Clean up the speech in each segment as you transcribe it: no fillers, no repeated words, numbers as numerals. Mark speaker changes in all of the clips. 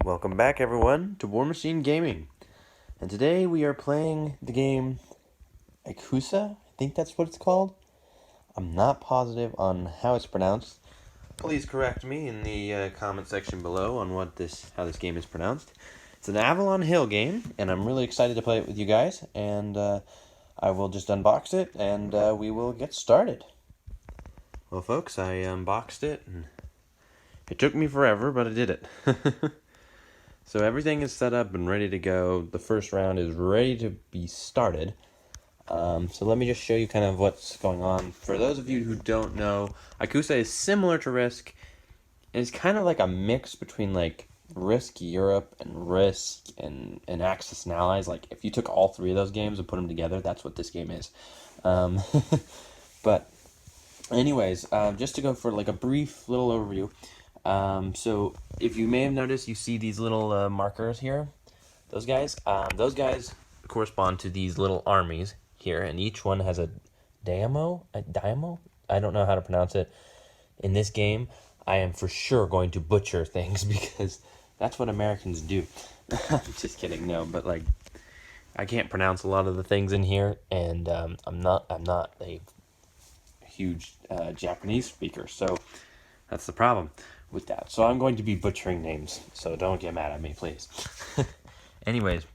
Speaker 1: Welcome back, everyone, to Warmachine Gaming. And today we are playing the game Ikusa. I think that's what it's called. I'm not positive on how it's pronounced. Please correct me in the comment section below on how this game is pronounced. It's an Avalon Hill game, and I'm really excited to play it with you guys. And I will just unbox it, and we will get started. Well, folks, I unboxed it, and it took me forever, but I did it. So everything is set up and ready to go. The first round is ready to be started. So let me just show you kind of what's going on. For those of you who don't know, Ikusa is similar to Risk. It's kind of like a mix between like Risk Europe and Risk and Axis and Allies. Like if you took all three of those games and put them together, that's what this game is. But anyways, just to go for like a brief little overview. So if you may have noticed, you see these little markers here. Those guys correspond to these little armies here, and each one has a diamo. I don't know how to pronounce it. In this game, I am for sure going to butcher things because that's what Americans do. Just kidding, no, but like I can't pronounce a lot of the things in here, and I'm not a huge Japanese speaker, so that's the problem with that. So I'm going to be butchering names, so don't get mad at me, please. Anyways,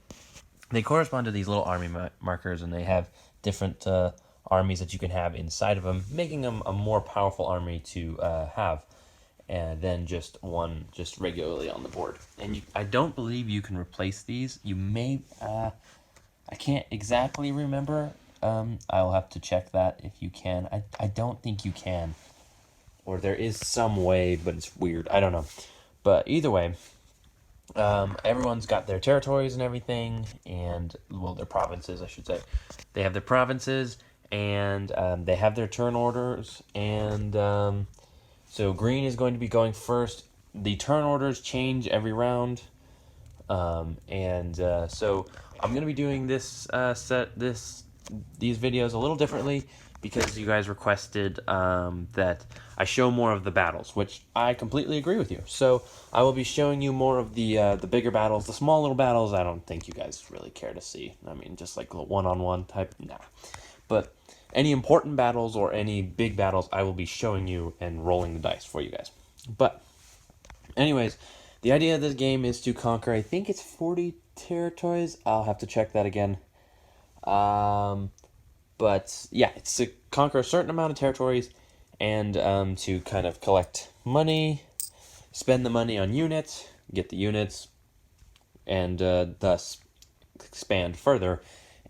Speaker 1: they correspond to these little army markers, and they have different armies that you can have inside of them, making them a more powerful army to have than just one just regularly on the board. And I don't believe you can replace these. You may, I can't exactly remember. I'll have to check that if you can. I don't think you can. Or there is some way, but it's weird. I don't know. But either way, everyone's got their territories and everything, and, well, their provinces, I should say. They have their provinces, and they have their turn orders, and so green is going to be going first. The turn orders change every round, so I'm going to be doing these videos a little differently, because you guys requested that I show more of the battles, which I completely agree with you. So I will be showing you more of the bigger battles. The small little battles, I don't think you guys really care to see. I mean, just like one-on-one type, nah. But any important battles or any big battles, I will be showing you and rolling the dice for you guys. But anyways, the idea of this game is to conquer, I think it's 40 territories. I'll have to check that again. But yeah, it's to conquer a certain amount of territories and to kind of collect money, spend the money on units, get the units, and thus expand further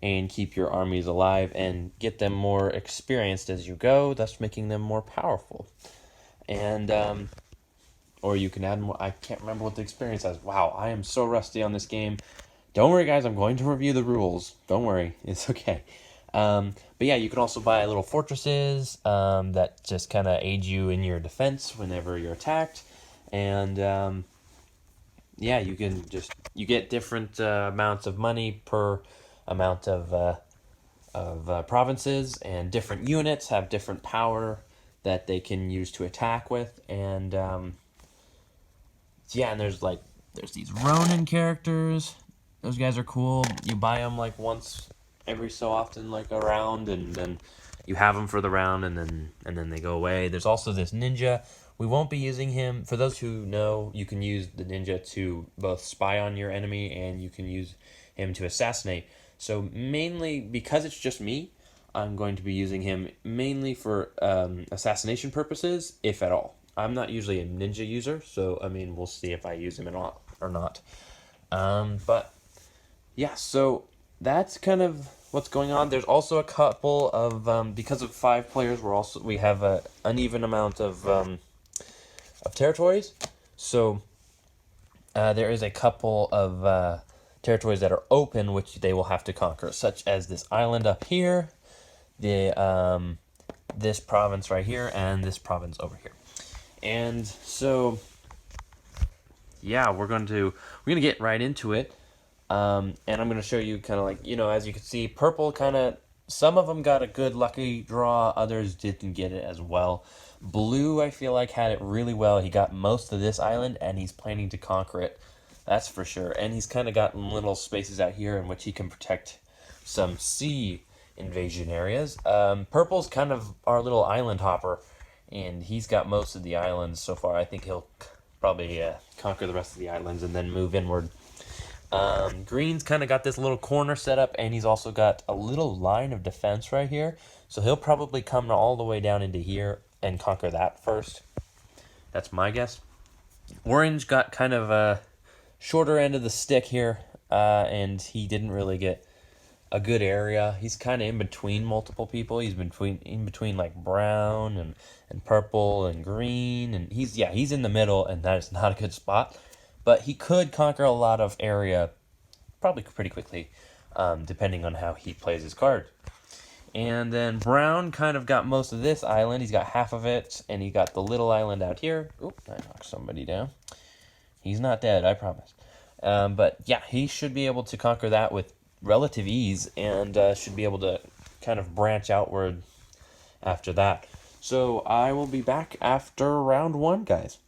Speaker 1: and keep your armies alive and get them more experienced as you go, thus making them more powerful. And, or you can add more. I can't remember what the experience is. Wow, I am so rusty on this game. Don't worry, guys, I'm going to review the rules. Don't worry, it's okay. But yeah, you can also buy little fortresses that just kind of aid you in your defense whenever you're attacked. And yeah, you get different amounts of money per amount of provinces, and different units have different power that they can use to attack with. And yeah, and there's these Ronin characters. Those guys are cool. You buy them like once every so often, like a round, and then you have them for the round, and then they go away. There's also this ninja. We won't be using him. For those who know, you can use the ninja to both spy on your enemy, and you can use him to assassinate. So mainly, because it's just me, I'm going to be using him mainly for assassination purposes, if at all. I'm not usually a ninja user, so I mean, we'll see if I use him or not. But yeah, so that's kind of what's going on. There's also a couple of because of 5 players, we have an uneven amount of territories. So there is a couple of territories that are open, which they will have to conquer, such as this island up here, this province right here, and this province over here. And so yeah, we're gonna get right into it. And I'm going to show you kind of like, as you can see, purple kind of, some of them got a good lucky draw, others didn't get it as well. Blue, I feel like, had it really well. He got most of this island, and he's planning to conquer it That's for sure. And he's kind of got little spaces out here in which he can protect some sea invasion areas. Purple's kind of our little island hopper, and he's got most of the islands so far. I think he'll probably conquer the rest of the islands and then move inward. Green's kind of got this little corner set up, and he's also got a little line of defense right here. So he'll probably come all the way down into here and conquer that first. That's my guess. Orange got kind of a shorter end of the stick here, and he didn't really get a good area. He's kind of in between multiple people. He's in between like brown and purple and green, and he's in the middle, and that is not a good spot. But he could conquer a lot of area probably pretty quickly, depending on how he plays his card. And then brown kind of got most of this island. He's got half of it, and he got the little island out here. Oop, I knocked somebody down. He's not dead, I promise. But yeah, he should be able to conquer that with relative ease, and should be able to kind of branch outward after that. So I will be back after round 1, guys.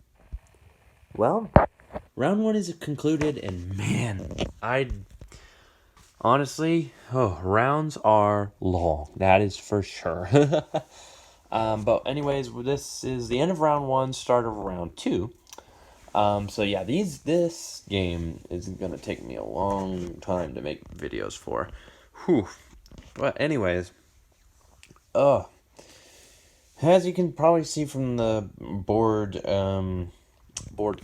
Speaker 1: Well, round 1 is concluded, and man, honestly, rounds are long. That is for sure. But anyways, this is the end of round 1, start of round 2. So yeah, this game is gonna take me a long time to make videos for. Whew. But anyways, as you can probably see from the board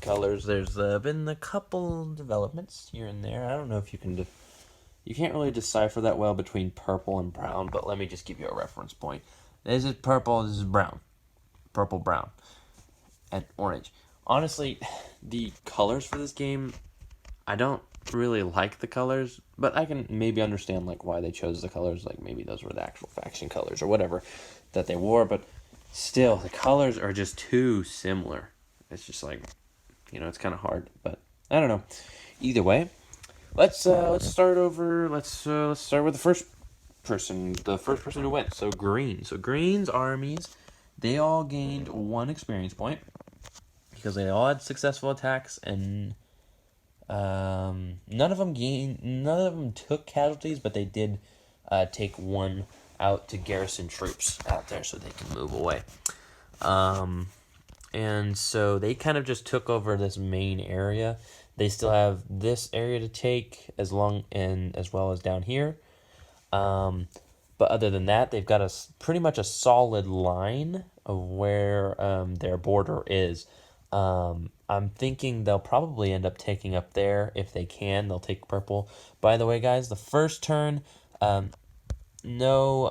Speaker 1: colors, there's been a couple developments here and there. I don't know if you can you can't really decipher that well between purple and brown, but let me just give you a reference point. This is purple, this is brown. Purple, brown, and orange. Honestly, the colors for this game, I don't really like the colors, but I can maybe understand like why they chose the colors. Like maybe those were the actual faction colors or whatever that they wore, but still, the colors are just too similar. It's just like, it's kind of hard, but I don't know. Either way, let's start over. Let's start with the first person who went. So green. So green's armies, they all gained 1 experience point because they all had successful attacks, and none of them took casualties, but they did take 1 out to garrison troops out there so they can move away. And so they kind of just took over this main area. They still have this area to take as well as down here. But other than that, they've got pretty much a solid line of where their border is. I'm thinking they'll probably end up taking up there if they can. They'll take purple. By the way, guys, the first turn, no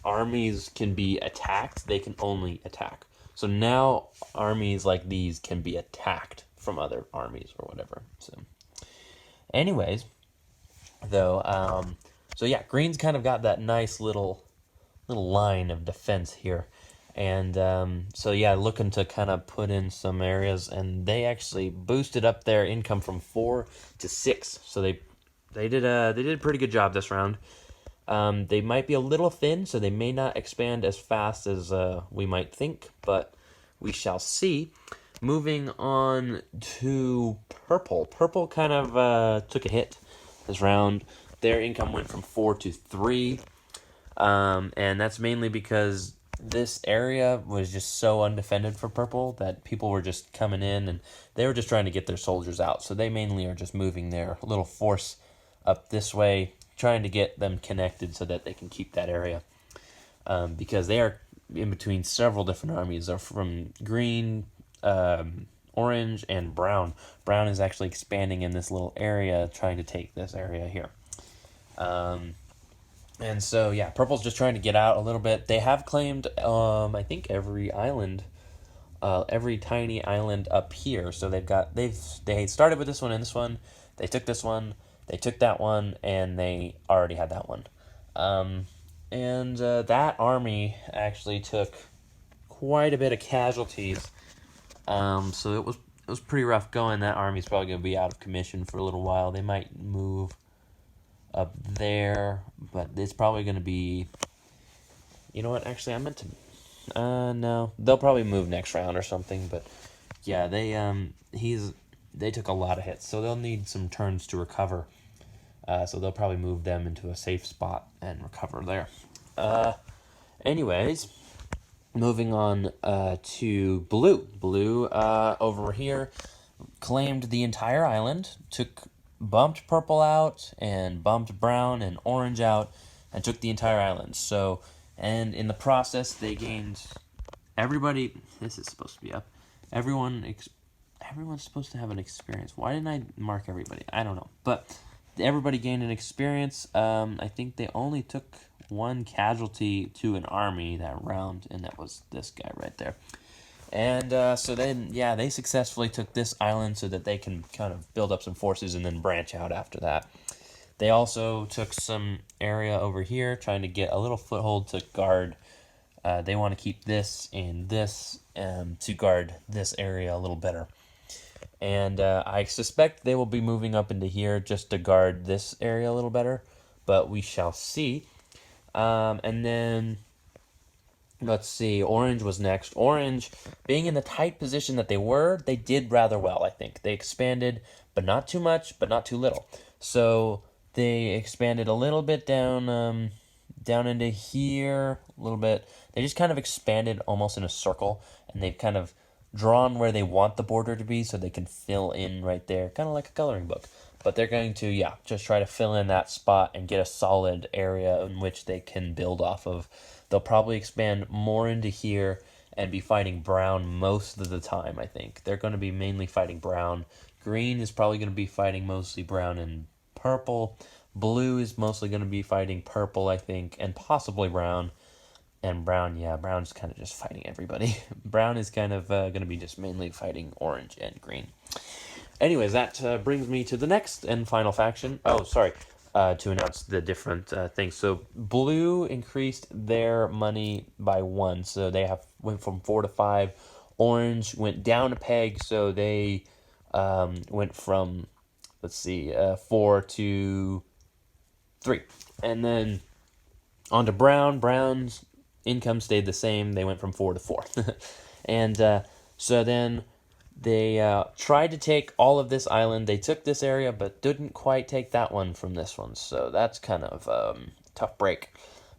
Speaker 1: armies can be attacked. They can only attack. So now armies like these can be attacked from other armies or whatever. So anyways, though, so yeah, green's kind of got that nice little line of defense here. And so yeah, looking to kind of put in some areas, and they actually boosted up their income from 4 to 6. So they did a pretty good job this round. They might be a little thin, so they may not expand as fast as we might think, but we shall see. Moving on to purple. Purple kind of took a hit this round. Their income went from 4 to 3, and that's mainly because this area was just so undefended for purple that people were just coming in, and they were just trying to get their soldiers out. So they mainly are just moving their little force up this way, trying to get them connected so that they can keep that area, because they are in between several different armies. They're from green, orange, and brown. Brown is actually expanding in this little area, trying to take this area here. And so, yeah, purple's just trying to get out a little bit. They have claimed, I think, every island, every tiny island up here. So they started with this one and this one. They took this one. They took that one, and they already had that one. And that army actually took quite a bit of casualties. So it was pretty rough going. That army's probably going to be out of commission for a little while. They might move up there, but it's probably going to be... You know what? Actually, I meant to... No. They'll probably move next round or something, but yeah, they took a lot of hits, so they'll need some turns to recover. So they'll probably move them into a safe spot and recover there. Anyways, moving on to Blue. Blue over here claimed the entire island, bumped purple out and bumped brown and orange out, and took the entire island. So, and in the process, they gained everybody. This is supposed to be up. Everyone's supposed to have an experience. Why didn't I mark everybody? I don't know, but everybody gained an experience. I think they only took one casualty to an army that round, and that was this guy right there. And so then, yeah, they successfully took this island so that they can kind of build up some forces and then branch out after that. They also took some area over here, trying to get a little foothold to guard. They want to keep this and this to guard this area a little better. And I suspect they will be moving up into here just to guard this area a little better, but we shall see. And then, let's see, Orange was next. Orange, being in the tight position that they did rather well, I think. They expanded, but not too much, but not too little. So they expanded a little bit down into here, a little bit. They just kind of expanded almost in a circle, and they've kind of drawn where they want the border to be so they can fill in right there, kind of like a coloring book. But they're going to, yeah, just try to fill in that spot and get a solid area in which they can build off of. They'll probably expand more into here and be fighting brown most of the time, I think. They're going to be mainly fighting brown. Green is probably going to be fighting mostly brown and purple. Blue is mostly going to be fighting purple, I think, and possibly brown. And brown, yeah, brown's kind of just fighting everybody. Brown is kind of going to be just mainly fighting orange and green. Anyways, that brings me to the next and final faction. Oh, sorry, to announce the different things. So Blue increased their money by 1, so they went from 4 to 5. Orange went down a peg, so they went from, let's see, 4 to 3. And then on to Brown. Brown's income stayed the same. They went from 4 to 4. And so then they tried to take all of this island. They took this area, but didn't quite take that one from this one. So that's kind of tough break.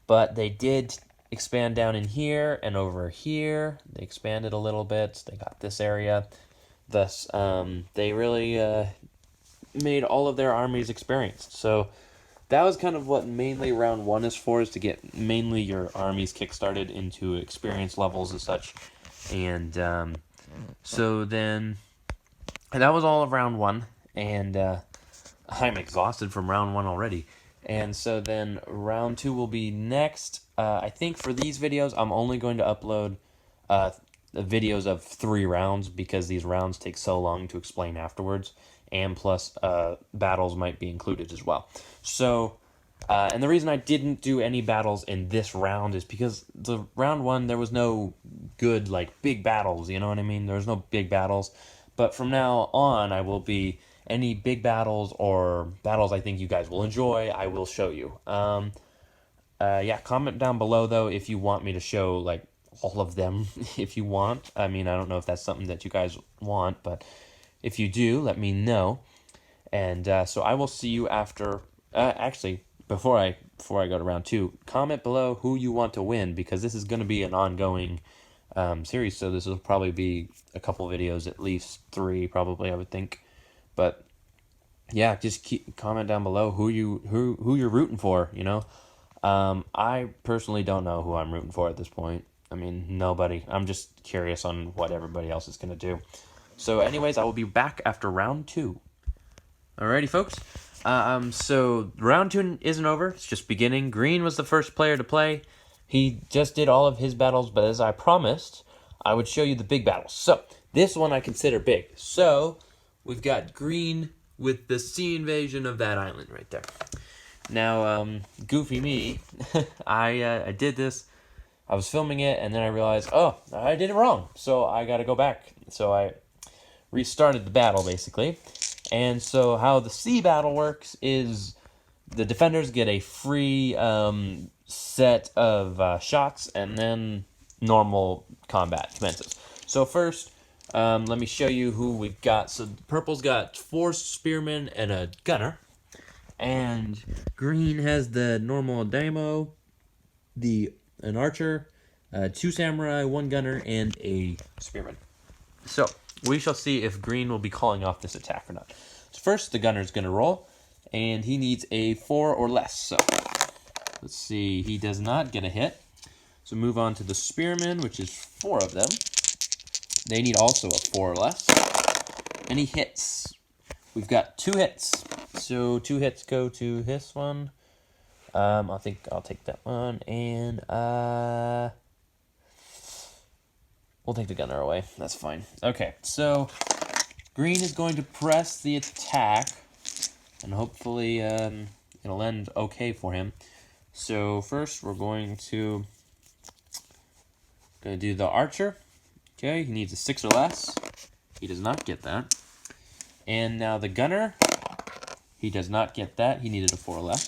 Speaker 1: But they did expand down in here and over here. They expanded a little bit. They got this area. Thus, they really made all of their armies experienced. So that was kind of what mainly round 1 is for, is to get mainly your armies kickstarted into experience levels and such. And so then, that was all of round 1, and I'm exhausted from round 1 already. And so then round 2 will be next. I think for these videos, I'm only going to upload the videos of 3 rounds, because these rounds take so long to explain afterwards, and plus battles might be included as well. So, and the reason I didn't do any battles in this round is because the round 1, there was no good, like, big battles, you know what I mean? There was no big battles. But from now on, I will be, any big battles or battles I think you guys will enjoy, I will show you. Yeah, comment down below, though, if you want me to show, like, all of them, if you want. I mean, I don't know if that's something that you guys want, but if you do, let me know. And so I will see you after, actually, before I go to round 2, comment below who you want to win, because this is going to be an ongoing series, so this will probably be a couple videos, at least 3 probably, I would think. But yeah, just comment down below who you're rooting for, you know. I personally don't know who I'm rooting for at this point. I mean, nobody. I'm just curious on what everybody else is going to do. So anyways, I will be back after round 2. Alrighty, folks. So round 2 isn't over. It's just beginning. Green was the first player to play. He just did all of his battles, but as I promised, I would show you the big battles. So this one I consider big. So we've got Green with the sea invasion of that island right there. Now, goofy me, I did this. I was filming it, and then I realized, oh, I did it wrong. So I got to go back. So I restarted the battle, basically. And so how the sea battle works is the defenders get a free set of shots, and then normal combat commences. So first, Let me show you who we've got. So purple's got 4 spearmen and a gunner. And green has the normal daimyo, an archer, 2 samurai, 1 gunner, and a spearman. So we shall see if green will be calling off this attack or not. So first, the gunner's going to roll, and he needs a 4 or less. So let's see, he does not get a hit. So move on to the spearmen, which is 4 of them. They need also a 4 or less. And he hits. We've got 2 hits. So 2 hits go to this one. I think I'll take that one, and we'll take the gunner away. That's fine. Okay, so green is going to press the attack, and hopefully it'll end okay for him. So first we're going to do the archer. Okay, he needs a 6 or less. He does not get that. And now the gunner. He does not get that. He needed a 4 or less.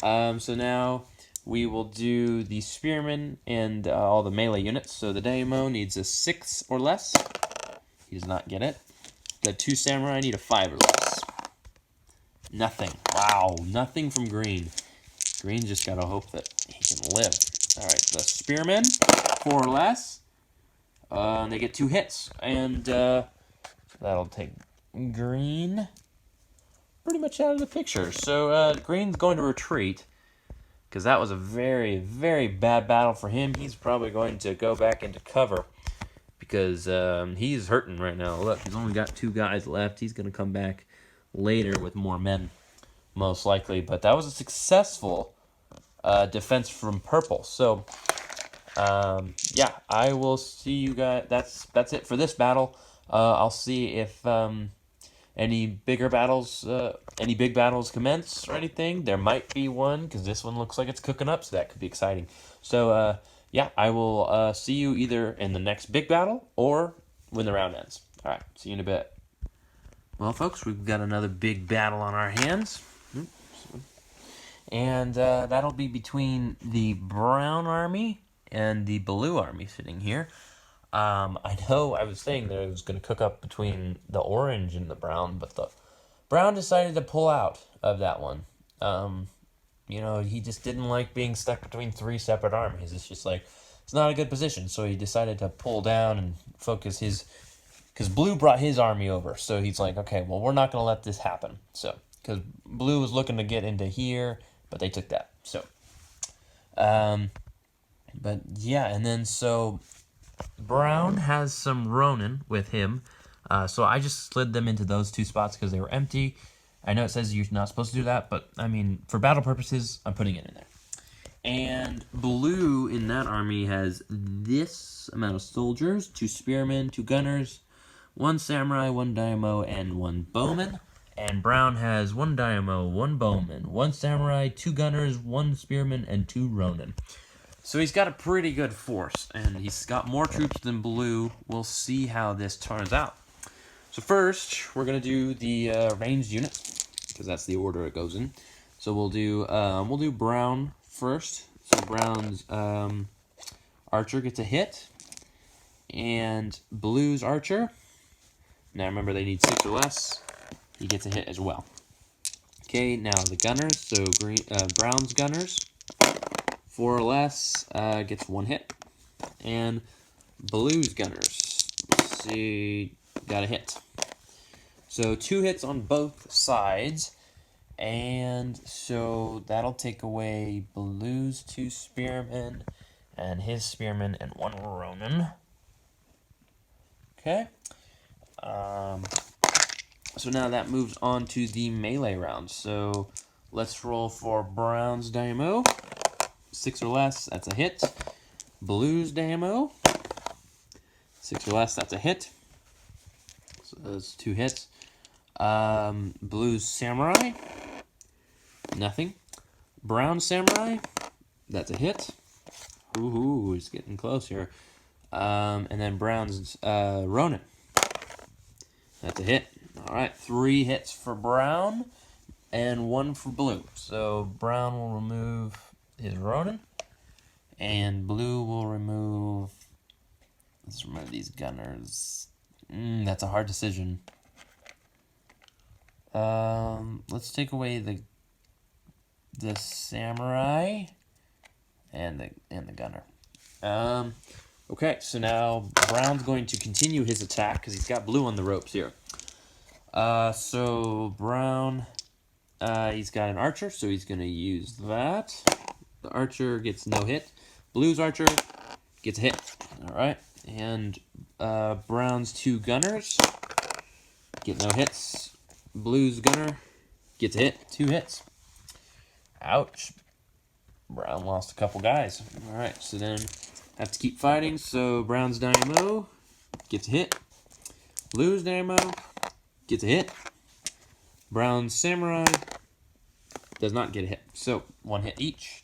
Speaker 1: So now we will do the spearmen and all the melee units. So the daimyo needs a 6 or less. He does not get it. The 2 samurai need a 5 or less. Nothing. Wow, nothing from green. Green just gotta hope that he can live. All right, the spearmen, 4 or less. They get 2 hits, and that'll take green pretty much out of the picture. So green's going to retreat, because that was a very, very bad battle for him. He's probably going to go back into cover, because he's hurting right now. Look, he's only got 2 guys left. He's going to come back later with more men, most likely. But that was a successful defense from purple. So yeah, I will see you guys. That's it for this battle. I'll see if any big battles commence or anything. There might be one, because this one looks like it's cooking up, so that could be exciting. So yeah, I will see you either in the next big battle or when the round ends. All right, see you in a bit. Well, folks, we've got another big battle on our hands. And that'll be between the brown army and the blue army sitting here. I know I was saying that it was going to cook up between the orange and the brown, but the brown decided to pull out of that one. You know, he just didn't like being stuck between 3 separate armies. It's just like, it's not a good position, so he decided to pull down and focus his... Because blue brought his army over, so he's like, okay, well, we're not going to let this happen. So, because blue was looking to get into here, but they took that. So, but yeah, and then so brown has some Ronin with him. So I just slid them into those 2 spots because they were empty. I know it says you're not supposed to do that, but I mean, for battle purposes, I'm putting it in there. And blue in that army has this amount of soldiers, 2 spearmen, 2 gunners, 1 samurai, 1 daimyo, and 1 bowman. And brown has 1 daimyo, 1 bowman, 1 samurai, 2 gunners, 1 spearman, and 2 ronin. So he's got a pretty good force, and he's got more troops than blue. We'll see how this turns out. So first, we're going to do the ranged units, because that's the order it goes in. So we'll do brown first. So brown's archer gets a hit, and blue's archer... Now remember, they need 6 or less. He gets a hit as well. Okay, now the gunners. So brown's gunners, 4 or less, gets 1 hit. And blue's gunners, let's see, got a hit. So 2 hits on both sides. And so that'll take away blue's 2 spearmen and his spearmen and 1 ronin. Okay. So now that moves on to the melee round. So let's roll for brown's daimyo. 6 or less, that's a hit. Blue's daimyo. 6 or less, that's a hit. So those 2 hits. Blue's samurai. Nothing. Brown samurai. That's a hit. Ooh, it's getting close here. And then brown's ronin. That's a hit. All right, 3 hits for brown and 1 for blue. So brown will remove his ronin, and blue will remove... Let's remove these gunners. That's a hard decision. Let's take away the samurai and the gunner. Okay, so now Brown's going to continue his attack because he's got blue on the ropes here. So Brown, he's got an archer, so he's going to use that. The archer gets no hit. Blue's archer gets a hit. All right, and Brown's 2 gunners get no hits. Blue's gunner gets a hit. 2 hits. Ouch. Brown lost a couple guys. All right, so then have to keep fighting. So Brown's dynamo gets a hit. Blue's dynamo gets a hit. Brown's samurai does not get a hit. So 1 hit each.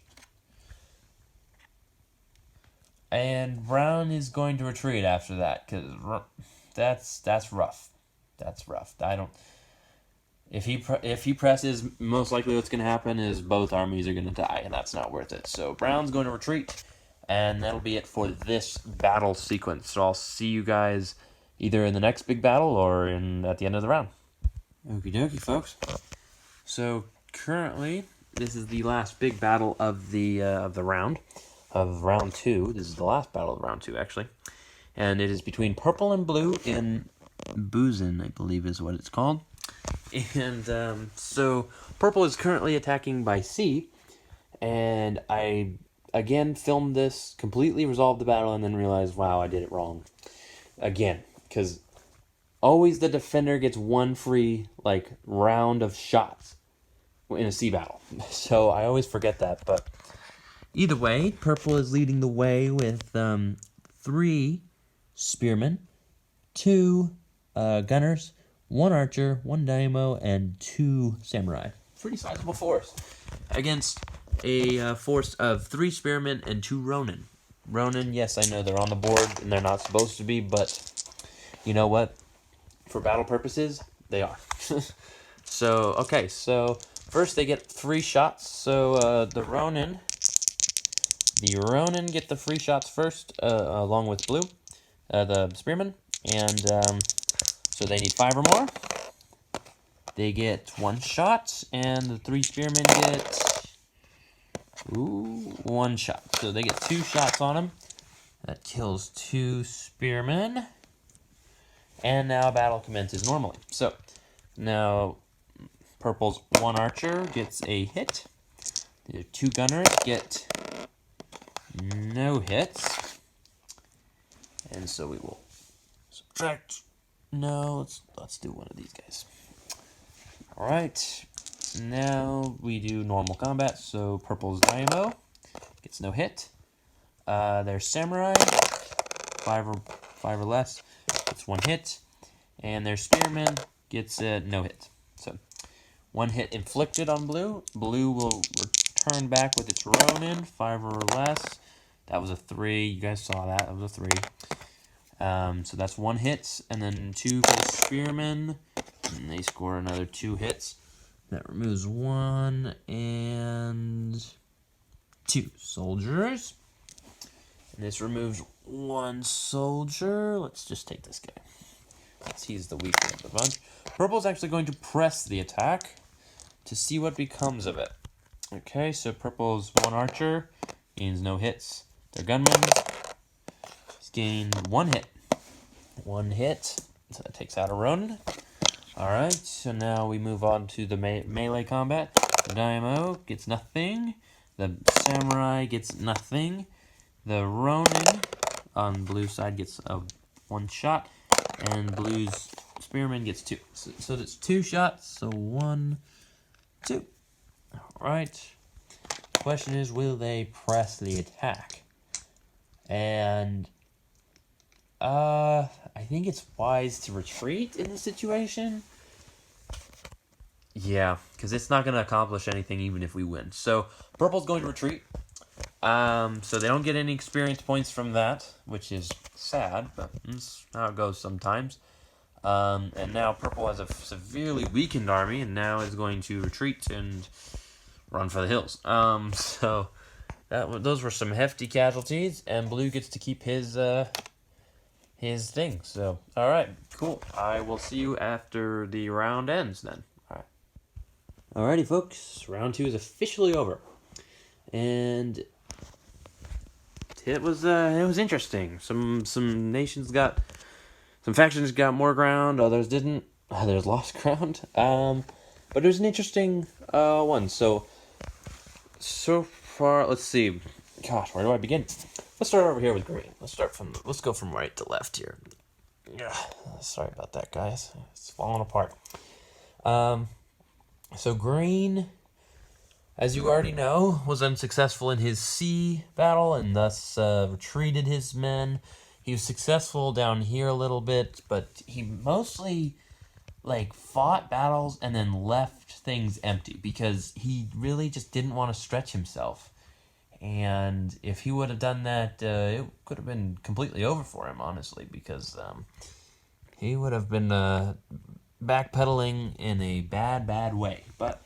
Speaker 1: And Brown is going to retreat after that because that's rough. That's rough. I don't. If he presses, most likely what's going to happen is both armies are going to die, and that's not worth it. So Brown's going to retreat, and that'll be it for this battle sequence. So I'll see you guys either in the next big battle or at the end of the round. Okie dokie, folks. So currently, this is the last big battle of the round, of round 2. This is the last battle of round 2, actually, and it is between purple and blue in Busan, I believe is what it's called. And so purple is currently attacking by sea, and I again filmed this, completely resolved the battle, and then realized, wow, I did it wrong again, because always the defender gets 1 free round of shots in a sea battle. So I always forget that, but either way, purple is leading the way with 3 spearmen, 2 gunners, 1 archer, 1 dynamo, and 2 samurai. Pretty sizable force against a force of 3 spearmen and 2 ronin. Ronin, yes, I know they're on the board and they're not supposed to be, but you know what? For battle purposes, they are. So, okay, so first they get 3 shots. So the Ronin get the free shots first, along with blue, the spearmen, and so they need 5 or more. They get 1 shot, and the 3 spearmen get 1 shot. So they get 2 shots on them. That kills 2 spearmen. And now battle commences normally. So now purple's 1 archer gets a hit. The 2 gunners get no hits. And so we will subtract. No, let's do one of these guys. All right. Now we do normal combat. So purple's dynamo gets no hit. Their samurai, 5 or less, gets 1 hit, and their spearman gets no hit. So 1 hit inflicted on blue. Blue will return back with its Ronin, 5 or less. That was a 3. You guys saw that. That was a 3. So that's 1 hit, and then 2 for the spearman, and they score another 2 hits. That removes 1 and 2 soldiers. And this removes 1 soldier. Let's just take this guy. He's the weaker of the bunch. Purple's actually going to press the attack to see what becomes of it. Okay, so purple's 1 archer gains no hits. Their gunmen gain 1 hit. 1 hit. So that takes out a Ronin. Alright, so now we move on to the melee combat. The dynamo gets nothing. The samurai gets nothing. The Ronin on blue side gets 1 shot. And blue's spearman gets 2. So that's 2 shots. So 1, 2. Alright. Question is, will they press the attack? And I think it's wise to retreat in this situation. Yeah, because it's not going to accomplish anything even if we win. So purple's going to retreat. So they don't get any experience points from that, which is sad, but that's how it goes sometimes. And now purple has a severely weakened army, and now is going to retreat and run for the hills. So those were some hefty casualties, and blue gets to keep his his thing. So, all right, cool. I will see you after the round ends then. All right. Alrighty, folks. Round 2 is officially over, and it was interesting. Some nations got, some factions got more ground, others didn't. Others lost ground. But it was an interesting one. So far, let's see. Gosh, where do I begin? Let's start over here with green. Let's go from right to left here. Yeah, sorry about that, guys. It's falling apart. So green, as you already know, was unsuccessful in his sea battle and thus retreated his men. He was successful down here a little bit, but he mostly fought battles and then left things empty because he really just didn't want to stretch himself. And if he would have done that, it could have been completely over for him, honestly, because he would have been backpedaling in a bad way. But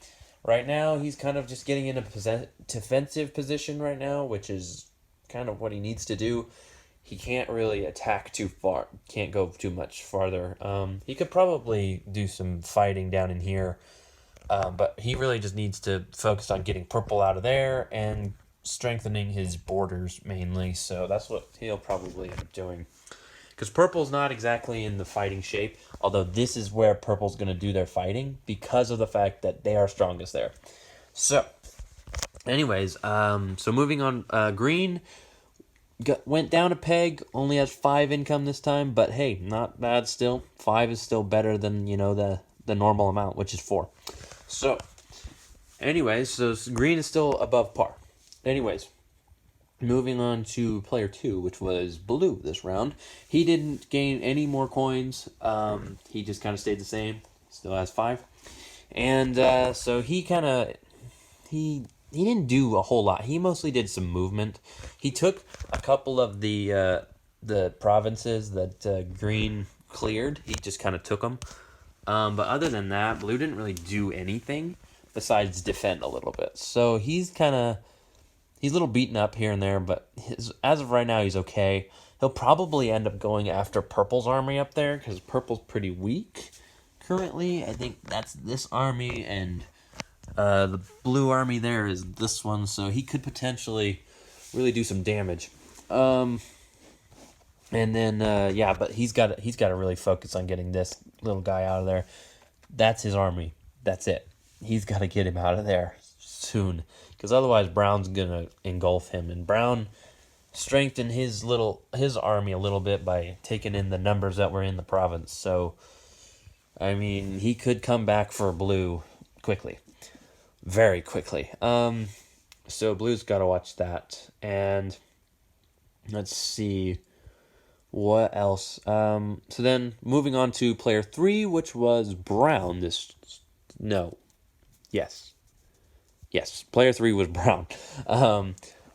Speaker 1: right now, he's kind of just getting in a defensive position right now, which is kind of what he needs to do. He can't really attack too far, can't go too much farther. He could probably do some fighting down in here, but he really just needs to focus on getting purple out of there and strengthening his borders mainly. So that's what he'll probably end up doing. Because purple's not exactly in the fighting shape, although this is where purple's going to do their fighting because of the fact that they are strongest there. So, anyways, so moving on, green went down a peg, only has 5 income this time, but hey, not bad still. 5 is still better than, the normal amount, which is 4. So, anyways, so green is still above par. Anyways, moving on to player 2, which was blue this round. He didn't gain any more coins. He just kind of stayed the same. Still has 5. And so he didn't do a whole lot. He mostly did some movement. He took a couple of the provinces that green cleared. He just kind of took them. But other than that, blue didn't really do anything besides defend a little bit. So he's a little beaten up here and there, but as of right now, he's okay. He'll probably end up going after purple's army up there, because purple's pretty weak currently. I think that's this army, and the blue army there is this one, so he could potentially really do some damage. And then, but he's got to really focus on getting this little guy out of there. That's his army. That's it. He's got to get him out of there soon, because otherwise Brown's gonna engulf him, and Brown strengthened his army a little bit by taking in the numbers that were in the province. So, I mean, he could come back for blue quickly, very quickly. So blue's got to watch that, and let's see what else. So then moving on to player 3, which was brown. Yes, player 3 was brown.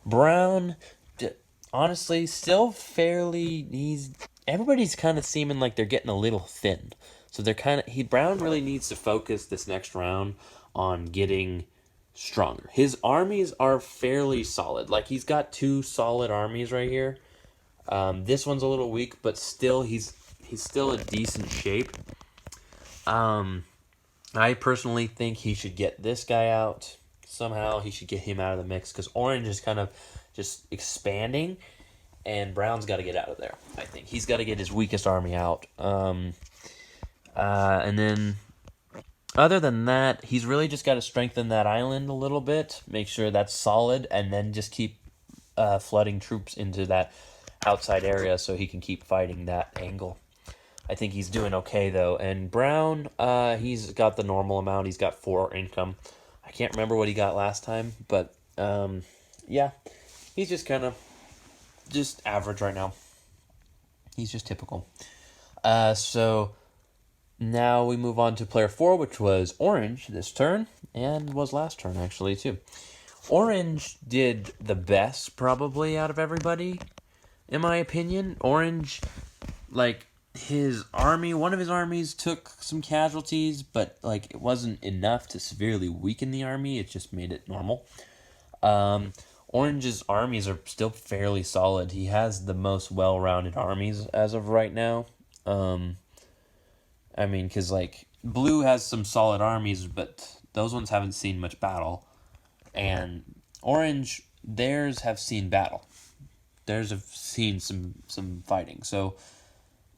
Speaker 1: Brown, honestly, still fairly. Everybody's kind of seeming like they're getting a little thin. So Brown really needs to focus this next round on getting stronger. His armies are fairly solid. He's got 2 solid armies right here. This one's a little weak, but still, he's still in decent shape. I personally think he should get this guy out. Somehow he should get him out of the mix, because orange is kind of just expanding, and brown's got to get out of there. I think he's got to get his weakest army out. And then other than that, he's really just got to strengthen that island a little bit, make sure that's solid, and then just keep flooding troops into that outside area so he can keep fighting that angle. I think he's doing okay, though. And brown, he's got the normal amount. He's got 4 income. I can't remember what he got last time, but yeah, he's just kind of just average right now. He's just typical. So now we move on to player 4, which was orange this turn, and was last turn actually too. Orange did the best probably out of everybody, in my opinion. Orange, one of his armies took some casualties, but it wasn't enough to severely weaken the army. It just made it normal. Orange's armies are still fairly solid. He has the most well-rounded armies as of right now. I mean, because, like, Blue has some solid armies, but those ones haven't seen much battle. And Orange, theirs have seen battle. Theirs have seen some fighting. So,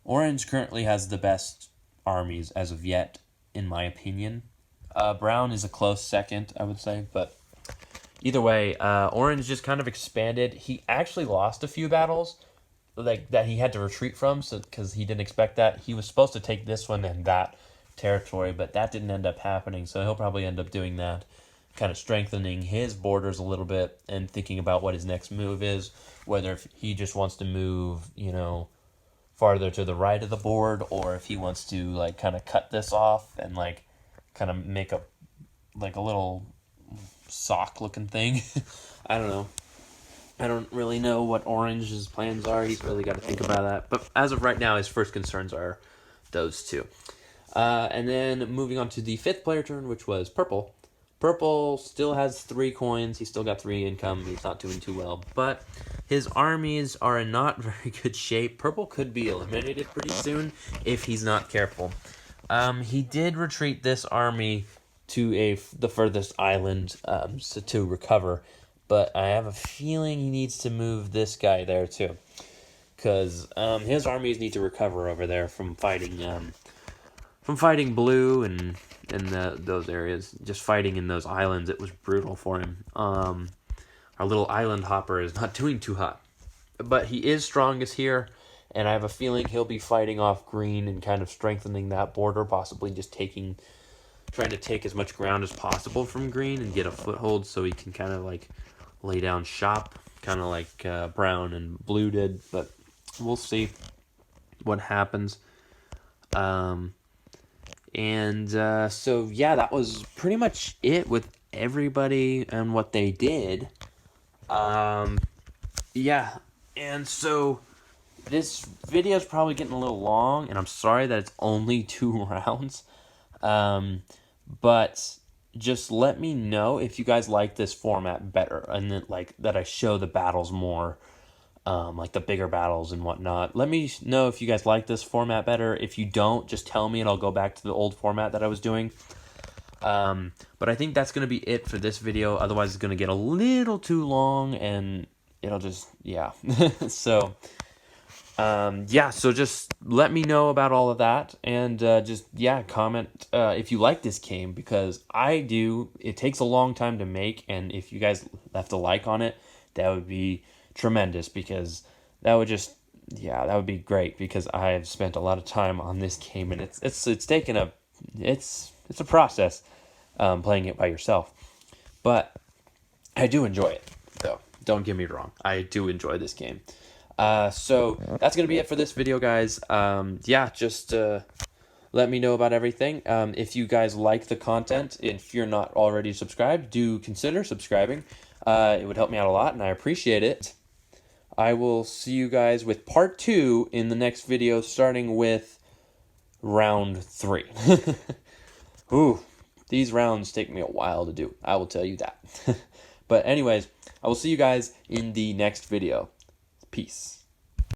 Speaker 1: Orange currently has the best armies as of yet, in my opinion. Brown is a close second, I would say, but either way, Orange just kind of expanded. He actually lost a few battles, like that he had to retreat from, so because he didn't expect that. He was supposed to take this one and that territory, but that didn't end up happening. So he'll probably end up doing that, kind of strengthening his borders a little bit and thinking about what his next move is. Whether if he just wants to move, farther to the right of the board, or if he wants to like kind of cut this off and like kind of make a little sock looking thing. I don't know. I don't really know what Orange's plans are. He's really got to think about that. But as of right now, his first concerns are those two. And then moving on to the fifth player turn, which was Purple. Purple still has 3 coins. He's still got 3 income. He's not doing too well. But his armies are in not very good shape. Purple could be eliminated pretty soon if he's not careful. He did retreat this army to the furthest island to recover. But I have a feeling he needs to move this guy there too. Because his armies need to recover over there from fighting Blue and those areas. Just fighting in those islands, it was brutal for him. Our little island hopper is not doing too hot. But he is strongest here, and I have a feeling he'll be fighting off green and kind of strengthening that border, possibly just trying to take as much ground as possible from green and get a foothold so he can kind of like lay down shop, kind of like brown and blue did, but we'll see what happens. So yeah, that was pretty much it with everybody and what they did. Yeah, and so this video is probably getting a little long, and I'm sorry that it's only 2 rounds. But just let me know if you guys like this format better, and then like that I show the battles more, like the bigger battles and whatnot. Let me know if you guys like this format better. If you don't, just tell me and I'll go back to the old format that I was doing. But I think that's going to be it for this video. Otherwise, it's going to get a little too long, and it'll just, yeah. So... yeah, so just let me know about all of that, and comment if you like this game, because I do. It takes a long time to make, and if you guys left a like on it, that would be tremendous, because that would be great, because I have spent a lot of time on this game, and it's taken it's a process playing it by yourself, but I do enjoy it, though. Don't get me wrong, I do enjoy this game. So that's going to be it for this video, guys. Just let me know about everything. If you guys like the content, if you're not already subscribed, do consider subscribing. It would help me out a lot, and I appreciate it. I will see you guys with part 2 in the next video, starting with round 3. Ooh, these rounds take me a while to do. I will tell you that. But anyways, I will see you guys in the next video. Peace.